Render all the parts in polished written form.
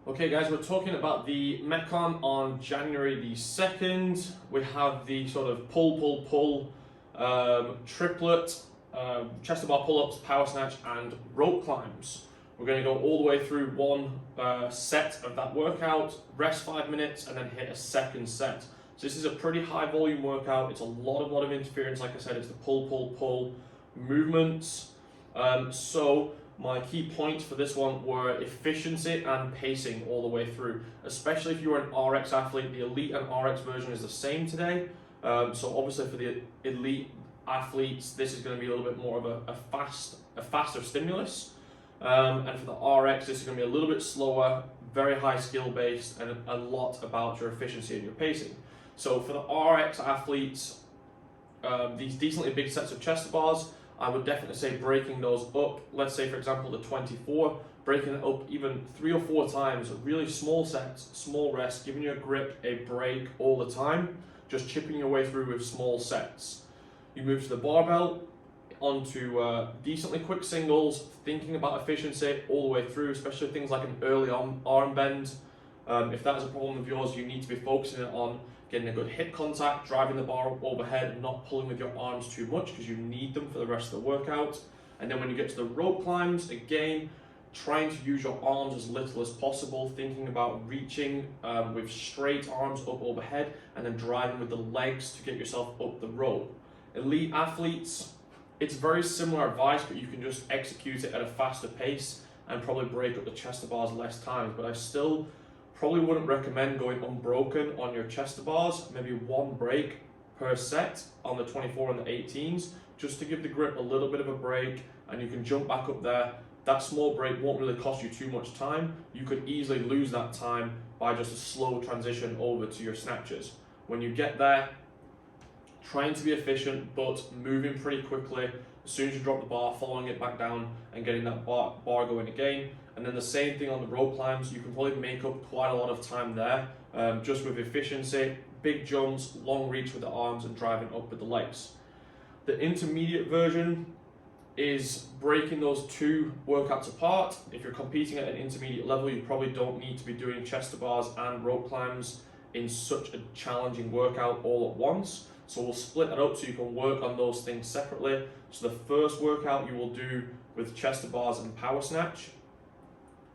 Okay guys, we're talking about the Metcon on January the 2nd. We have the sort of pull, triplet, chest to bar pull-ups, power snatch and rope climbs. We're going to go all the way through one set of that workout, rest 5 minutes and then hit a second set. So this is a pretty high volume workout. It's a lot of interference. Like I said, it's the pull movements. So my key points for this one were efficiency and pacing all the way through, especially if you're an RX athlete. The Elite and RX version is the same today. So obviously for the Elite athletes, this is going to be a little bit more of a faster stimulus. And for the RX, this is going to be a little bit slower, very high skill based, and a lot about your efficiency and your pacing. So for the RX athletes, these decently big sets of chest to bars, I would definitely say breaking those up. Let's say, for example, the 24, breaking it up even 3 or 4 times, really small sets, small rests, giving your grip a break all the time, just chipping your way through with small sets. You move to the barbell, onto decently quick singles, thinking about efficiency all the way through, especially things like an early arm bend. If that is a problem of yours, you need to be focusing on getting a good hip contact, driving the bar overhead, and not pulling with your arms too much because you need them for the rest of the workout. And then when you get to the rope climbs, again, trying to use your arms as little as possible, thinking about reaching with straight arms up overhead and then driving with the legs to get yourself up the rope. Elite athletes, it's very similar advice, but you can just execute it at a faster pace and probably break up the chest to bars less times. But I still probably wouldn't recommend going unbroken on your chest to bars, maybe 1 break per set on the 24 and the 18s, just to give the grip a little bit of a break, and you can jump back up there. That small break won't really cost you too much time. You could easily lose that time by just a slow transition over to your snatches. When you get there, trying to be efficient, but moving pretty quickly. As soon as you drop the bar, following it back down and getting that bar going again. And then the same thing on the rope climbs. You can probably make up quite a lot of time there, just with efficiency, big jumps, long reach with the arms and driving up with the legs. The intermediate version is breaking those 2 workouts apart. If you're competing at an intermediate level, you probably don't need to be doing chest to bars and rope climbs in such a challenging workout all at once. So we'll split that up so you can work on those things separately. So the first workout you will do with chest to bars and power snatch.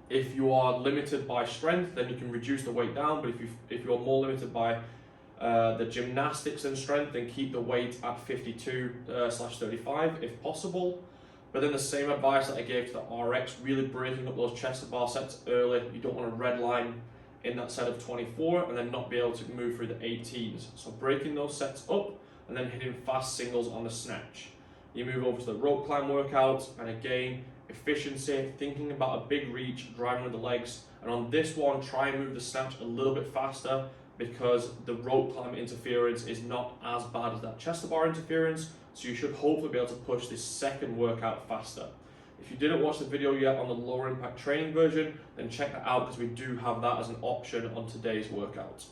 If you are limited by strength, then you can reduce the weight down. But if you're more limited by the gymnastics and strength, then keep the weight at 52/35 if possible. But then the same advice that I gave to the RX, really breaking up those chest to bar sets early. You don't want to redline in that set of 24 and then not be able to move through the 18s. So breaking those sets up and then hitting fast singles on the snatch. You move over to the rope climb workout, and again, efficiency, thinking about a big reach, driving with the legs. And on this one, try and move the snatch a little bit faster because the rope climb interference is not as bad as that chest to bar interference. So you should hopefully be able to push this second workout faster. If you didn't watch the video yet on the lower impact training version, then check that out because we do have that as an option on today's workout.